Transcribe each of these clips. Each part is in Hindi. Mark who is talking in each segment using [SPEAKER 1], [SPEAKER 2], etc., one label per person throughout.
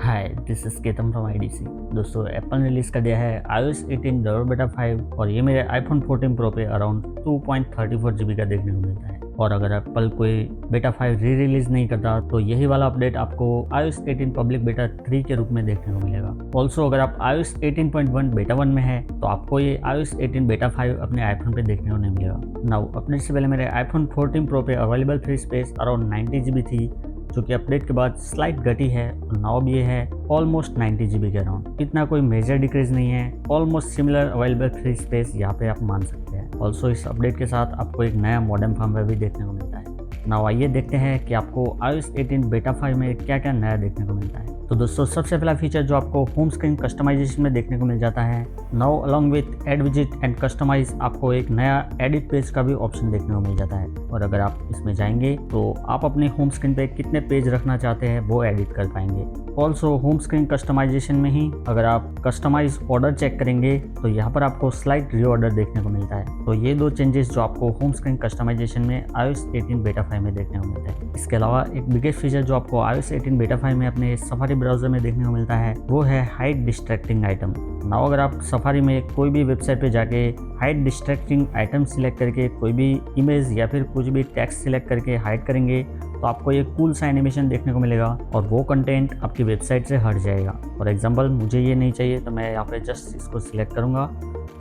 [SPEAKER 1] Hi, this is Ketan from IDC. दोस्तों, एप्पल ने रिलीज कर दिया है iOS 18 डबल बेटा 5 और ये मेरे आईफोन 14 प्रो पे अराउंड 2.34 GB का देखने को मिलता है। और अगर एप्पल कोई बेटा 5 री रिलीज नहीं करता तो यही वाला अपडेट आपको iOS 18 पब्लिक बेटा 3 के रूप में देखने को मिलेगा। ऑल्सो अगर आप iOS 18.1 बेटा 1 में है तो आपको ये iOS 18 बेटा 5 अपने आईफोन पे देखने को नहीं मिलेगा। नाउ अपडेट से पहले मेरे आईफोन 14 प्रो पे available free space around 90 GB थी, जो कि अपडेट के बाद स्लाइट घटी है और नाउ भी है ऑलमोस्ट 90 GB के अराउंड। इतना कोई मेजर डिक्रीज नहीं है, almost similar available free space यहाँ पे आप मान सकते हैं। ऑल्सो इस अपडेट के साथ आपको एक नया मॉडर्न फर्मवेयर भी देखने को मिलता है। नाउ आइए देखते हैं कि आपको iOS 18 बेटा 5 में क्या क्या नया देखने को मिलता है। तो दोस्तों, सबसे पहला फीचर जो आपको होम स्क्रीन कस्टमाइजेशन में देखने को मिल जाता है, now along with ad visit and customise आपको एक नया एडिट पेज का भी ऑप्शन देखने को मिल जाता है। और अगर आप इसमें जाएंगे तो आप अपने होम स्क्रीन पे कितने पेज रखना चाहते हैं वो एडिट कर पाएंगे। ऑल्सो होम स्क्रीन कस्टमाइजेशन में ही अगर आप कस्टमाइज ऑर्डर चेक करेंगे तो यहाँ पर आपको स्लाइट रीऑर्डर देखने को मिलता है। तो ये दो चेंजेस जो आपको होम स्क्रीन कस्टमाइजेशन में iOS 18 बेटा 5 में देखने को मिलता है। इसके अलावा एक बिगेस्ट फीचर जो आपको iOS 18 बेटा 5 में अपने सफारी ब्राउजर में देखने को मिलता है वो है हाइड डिस्ट्रैक्टिंग आइटम। नाउ अगर आप सफारी में कोई भी वेबसाइट पे जाके हाइड डिस्ट्रैक्टिंग आइटम सिलेक्ट करके कोई भी इमेज या फिर कुछ भी टेक्स्ट सिलेक्ट करके हाइड करेंगे तो आपको ये कूल सा एनिमेशन देखने को मिलेगा और वो कंटेंट आपकी वेबसाइट से हट जाएगा। फॉर एग्जांपल, मुझे ये नहीं चाहिए तो मैं यहाँ पे जस्ट इसको सिलेक्ट करूँगा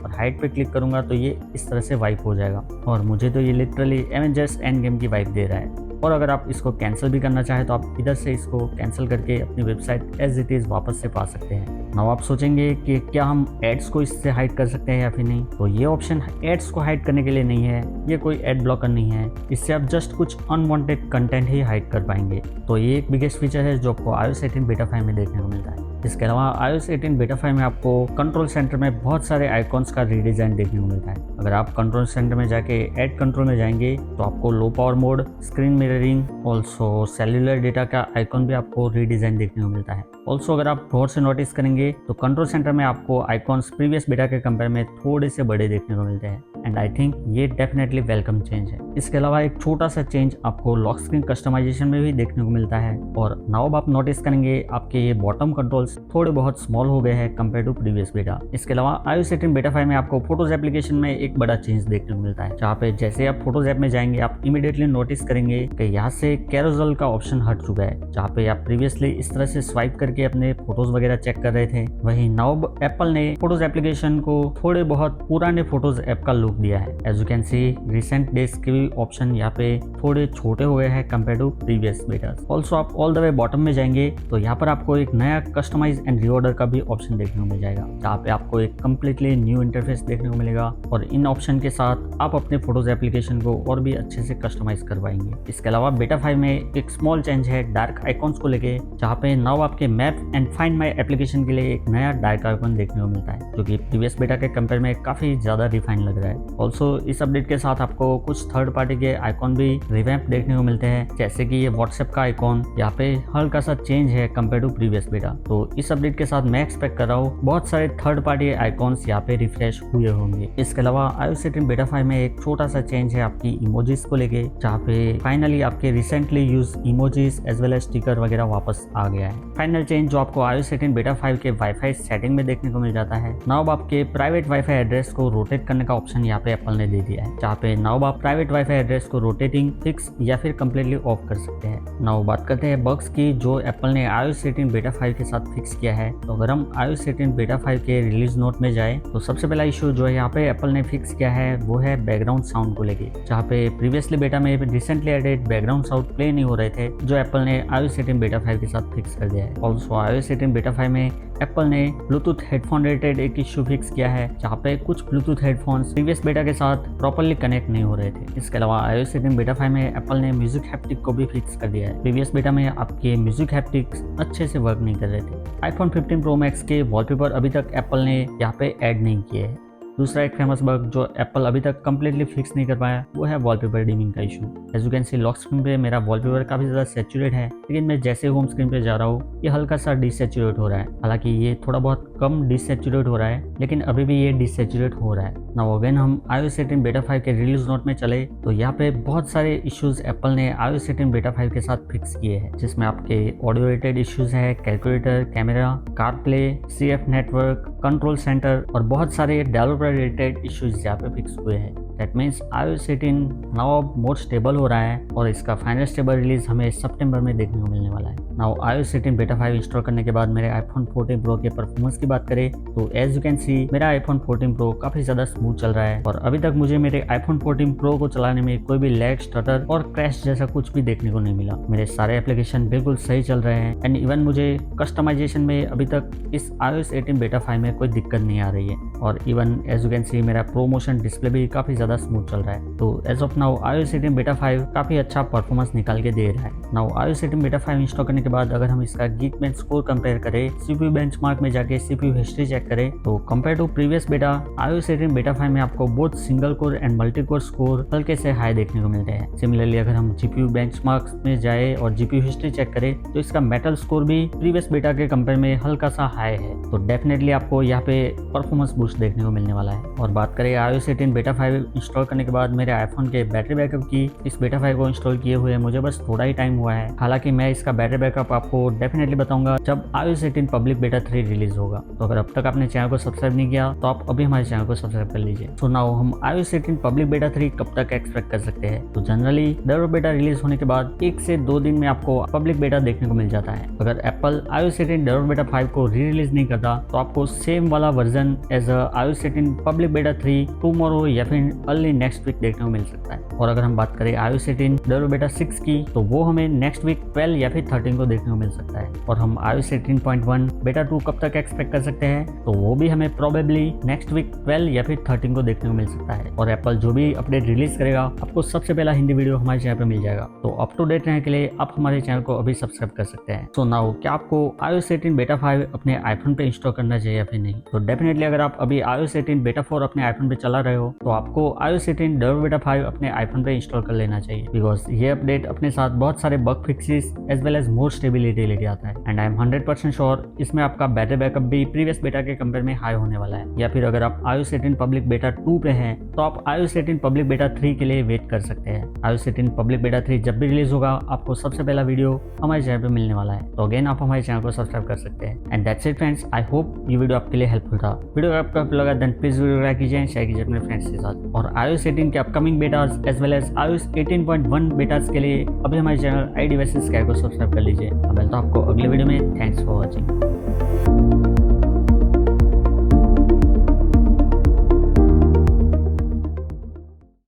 [SPEAKER 1] और हाइड पे क्लिक करूँगा तो ये इस तरह से वाइप हो जाएगा और मुझे तो ये लिटरली एवेंजर्स एंड गेम की वाइप दे रहा है। और अगर आप इसको कैंसिल भी करना चाहें तो आप इधर से इसको कैंसिल करके अपनी वेबसाइट एज इट इज़ वापस से पा सकते हैं। नाउ आप सोचेंगे कि क्या हम एड्स को इससे हाइड कर सकते हैं या फिर नहीं, तो ये ऑप्शन एड्स को हाइड करने के लिए नहीं है, ये कोई एड ब्लॉकर नहीं है। इससे आप जस्ट कुछ अनवांटेड कंटेंट ही हाइड कर पाएंगे। तो ये एक बिगेस्ट फीचर है जो आपको iOS 18 बेटा 5 में देखने को मिलता है। इसके अलावा iOS 18 बेटा 5 में आपको कंट्रोल सेंटर में बहुत सारे आइकॉन्स का रीडिज़ाइन देखने को मिलता है। अगर आप कंट्रोल सेंटर में जाके ऐड कंट्रोल में जाएंगे तो आपको low power mode, screen mirroring, also cellular data का आइकॉन भी आपको रीडिज़ाइन देखने को मिलता है। ऑल्सो अगर आप गौर से नोटिस करेंगे तो कंट्रोल सेंटर में आपको आइकॉन्स प्रीवियस बेटा के कंपेयर में थोड़े से बड़े देखने को मिलते हैं एंड आई थिंक ये डेफिनेटली वेलकम चेंज है। इसके अलावा एक छोटा सा चेंज आपको लॉक स्क्रीन कस्टमाइजेशन में भी देखने को मिलता है और नाउ आप नोटिस करेंगे आपके ये बॉटम कंट्रोल्स थोड़े बहुत स्मॉल हो गए हैं कंपेयर टू प्रीवियस बेटा। इसके अलावा iOS 18 बेटा 5 में आपको फोटोज एप्लीकेशन में एक बड़ा चेंज देखने को मिलता है, जहाँ पे जैसे आप फोटोज ऐप में जाएंगे आप इमीडिएटली नोटिस करेंगे कि यहाँ से कैरोसेल का ऑप्शन हट चुका है। जहाँ पे आप प्रीवियसली इस तरह से स्वाइप करके अपने फोटोज वगैरह चेक कर रहे थे, वहीं नाउ एप्पल ने फोटोज एप्लीकेशन को थोड़े बहुत पुराने फोटोज ऐप का लुक दिया है। As you can see recent days के भी ऑप्शन यहाँ पे थोड़े छोटे हो गए हैं कंपेयर टू प्रीवियस बेटा। ऑल्सो आप ऑल द वे बॉटम में जाएंगे तो यहाँ पर आपको एक नया कस्टमाइज एंड रीऑर्डर का भी ऑप्शन देखने को मिल जाएगा, जहाँ पे आपको एक कम्प्लीटली न्यू इंटरफेस देखने को मिलेगा और इन ऑप्शन के साथ आप अपने फोटोज एप्लीकेशन को और भी अच्छे से कस्टमाइज कर पाएंगे। इसके अलावा बेटा 5 में एक स्मॉल चेंज है डार्क आइकॉन्स को लेके, जहाँ पे नाउ आपके map and find my application के लिए एक नया डार्क आइकॉन देखने को मिलता है, जो कि प्रीवियस बेटा के कंपेयर में काफी ज्यादा रिफाइन लग रहा है। ऑल्सो इस अपडेट के साथ आपको कुछ थर्ड पार्टी के आइकॉन भी रिवैम्प देखने को मिलते हैं, जैसे कि ये व्हाट्सएप का आइकॉन यहाँ पे हल्का सा चेंज है कंपेयर टू प्रीवियस बेटा। तो इस अपडेट के साथ मैं एक्सपेक्ट कर रहा हूँ बहुत सारे थर्ड पार्टी आइकॉन्स यहाँ पे रिफ्रेश हुए होंगे। इसके अलावा iOS 18 बेटा 5 में एक छोटा सा चेंज है आपकी इमोजीज को लेके, जहाँ पे फाइनली आपके recently use emojis as well as sticker वगैरह वापस आ गया है। फाइनल चेंज जो आपको iOS 18 बेटा 5 के वाईफाई सेटिंग में देखने को मिल जाता है, नाउ आपके प्राइवेट वाईफाई एड्रेस को रोटेट करने का ऑप्शन यहाँ पे एप्पल ने दे दिया है, जहाँ पे नाउ आप प्राइवेट वाईफाई एड्रेस को रोटेटिंग, फिक्स या फिर कम्प्लीटली ऑफ कर सकते हैं। नाउ बात करते हैं बग्स की जो एप्पल ने iOS 18 बेटा 5 के साथ फिक्स किया है। तो अगर हम iOS 18 बेटा 5 के रिलीज नोट में जाए तो सबसे पहला इशू जो है यहाँ पे एप्पल ने फिक्स किया है वो है बैकग्राउंड साउंड को लेके, जहाँ पे प्रीवियसली बेटा में recently added background sound play नहीं हो रहे थे, जो एप्पल ने iOS 18 बेटा 5 के साथ फिक्स कर दिया है। ऑल्सो iOS 18 बेटा 5 में एप्पल ने ब्लूटूथ हेडफोन रिलेटेड एक इश्यू फिक्स किया है, जहाँ पे कुछ ब्लूटूथ हेडफोन्स प्रीवियस बेटा के साथ प्रॉपर्ली कनेक्ट नहीं हो रहे थे। इसके अलावा iOS 18 बेटा 5 में एप्पल ने म्यूजिक हैप्टिक को भी फिक्स कर दिया है। प्रीवियस बेटा में आपके म्यूजिक हैप्टिक्स अच्छे से वर्क नहीं कर रहे थे। iPhone 15 Pro Max के वॉलपेपर अभी तक एप्पल ने यहाँ पे ऐड नहीं किए हैं। दूसरा एक फेमस बग जो एप्पल अभी तक कम्प्लीटली फिक्स नहीं कर पाया वो है वॉलपेपर डिमिंग का issue. As you can see lock screen पे मेरा वॉलपेपर काफी ज्यादा सैचुरेट है, लेकिन मैं जैसे होम स्क्रीन पे जा रहा हूँ ये हल्का सा डिसैचुरेट हो रहा है। हालांकि ये थोड़ा बहुत कम डिसैचुरेट हो रहा है, लेकिन अभी भी ये डिसैचुरेट हो रहा है। नाउ अगेन हम iOS 18 बेटा 5 के रिलीज नोट में चले तो यहाँ पे बहुत सारे इश्यूज एप्पल ने iOS 18 बेटा 5 के साथ फिक्स किए हैं, जिसमें आपके ऑडियो रिलेटेड इश्यूज है, calculator, camera, car play, CF network, control centre और बहुत सारे डेवलपर रिलेटेड इश्यूज यहाँ पे फिक्स हुए हैं। दैट मीन्स iOS 18 नाउ अब मोर स्टेबल हो रहा है और इसका फाइनल स्टेबल रिलीज हमें सितंबर में देखने को मिलने वाला है। नाउ iOS 18 बेटा 5 इंस्टॉल करने के बाद मेरे iPhone 14 Pro के परफॉर्मेंस की बात करें तो एज यू कैन सी मेरा iPhone 14 Pro काफी ज्यादा स्मूथ चल रहा है और अभी तक मुझे मेरे iPhone 14 Pro को चलाने में कोई भी लैग, स्टटर और क्रैश जैसा कुछ भी देखने को नहीं मिला। मेरे सारे एप्लीकेशन बिल्कुल सही चल रहे हैं एंड इवन मुझे कस्टमाइजेशन में अभी तक इस iOS 18 बेटा 5 में कोई दिक्कत नहीं आ रही है और even as you can see मेरा प्रोमोशन डिस्प्ले भी काफी ज्यादा स्मूथ चल रहा है। तो एज ऑफ नाउ iOS 18 बेटा 5 काफी अच्छा परफॉर्मेंस निकाल के दे रहा है। नाउ iOS 18 बेटा 5 इंस्टॉल करने के बाद अगर हम इसका Geekbench स्कोर कंपेयर करें, CPU बेंचमार्क में जाके CPU हिस्ट्री चेक करें तो कंपेयर टू प्रीवियस बेटा iOS 18 बेटा 5 में आपको both single core and multi core score हल्के से हाई देखने को मिलते हैं। सिमिलरली अगर हम GPU बेंचमार्क में जाए और GPU हिस्ट्री चेक करें तो इसका मेटल स्कोर भी प्रीवियस बेटा के कंपेयर में हल्का सा हाई है। तो डेफिनेटली आपको यहाँ पे परफॉर्मेंस बूस्ट देखने को मिलने वाला है। और बात करें iOS 18 बेटा 5 इंस्टॉल करने के बाद मेरे आईफोन के बैटरी बैकअप की, इस बेटा 5 को इंस्टॉल किए हुए मुझे बस थोड़ा ही टाइम हुआ है। हालांकि मैं इसका बैटरी बैकअप आपको डेफिनेटली बताऊंगा जब iOS 18 पब्लिक बेटा 3 रिलीज होगा। तो अगर अब तक आपने चैनल को सब्सक्राइब नहीं किया तो आप अभी हमारे चैनल को सब्सक्राइब कर लीजिए। सो नाउ हम iOS 18 पब्लिक बेटा 3 कब तक एक्सपेक्ट कर सकते हैं? तो जनरली डेवलपर बेटा रिलीज होने के बाद 1 से 2 दिन में आपको पब्लिक बेटा देखने को मिल जाता है। अगर एप्पल iOS 18 डेवलपर बेटा 5 को री रिलीज नहीं करता तो आपको सेम वाला वर्जन एज iOS 18 पब्लिक बेटा 3 टुमारो या फिर अर्ली नेक्स्ट वीक देखने को मिल सकता है। और अगर हम बात करें iOS 18 डेवलपर बेटा 6 की तो वो हमें नेक्स्ट वीक 12 या फिर 13 को देखने को मिल सकता है। और हम iOS 18.1 बेटा 2 कब तक एक्सपेक्ट कर सकते हैं? तो वो भी हमें प्रोबेबली नेक्स्ट वीक 12 या फिर 13 को देखने को मिल सकता है। और एप्पल जो भी अपडेट रिलीज करेगा आपको सबसे पहला हिंदी वीडियो हमारे चैनल पे मिल जाएगा। तो अप टू डेट रहने के लिए आप हमारे चैनल को अभी सब्सक्राइब कर सकते हैं। सो नाउ क्या आपको iOS 18 बेटा 5 अपने आईफोन पे इंस्टॉल करना चाहिए या फिर नहीं? तो डेफिनेटली अगर आप अभी iOS 18 बेटा 4 अपने आईफोन पे चला रहे हो तो आपको iOS 18 डेवलपर बेटा 5 अपने आईफोन पे इंस्टॉल कर लेना चाहिए, बिकॉज ये अपडेट अपने साथ बहुत सारे bug fixes as well as more stability लेके आता है। एंड आई एम 100% श्योर इसमें आपका बैटरी बैकअप भी प्रीवियस बेटा के कंपेयर में हाई होने वाला है। या फिर अगर आप iOS 18 पब्लिक बेटा 2 पे हैं तो आप iOS 18 पब्लिक बेटा 3 के लिए वेट कर सकते हैं। iOS 18 पब्लिक बेटा 3 जब भी रिलीज होगा आपको सबसे पहला वीडियो हमारे चैनल पे मिलने वाला है। तो अगेन आप हमारे चैनल को सब्सक्राइब कर सकते हैं। And that's it friends, I hope ये वीडियो आपके लिए हेल्पफुल था। वीडियो आपको लगा देन प्लीज वीडियो लाइक कीजिए, शेयर कीजिए अपने फ्रेंड्स के साथ। और iOS 18 के upcoming betas as well as iOS 18.1 betas के लिए अभी हमारे चैनल iDevices को सब्सक्राइब कर लीजिए। अब मिलता हूं आपको अगले वीडियो में। Thanks for watching.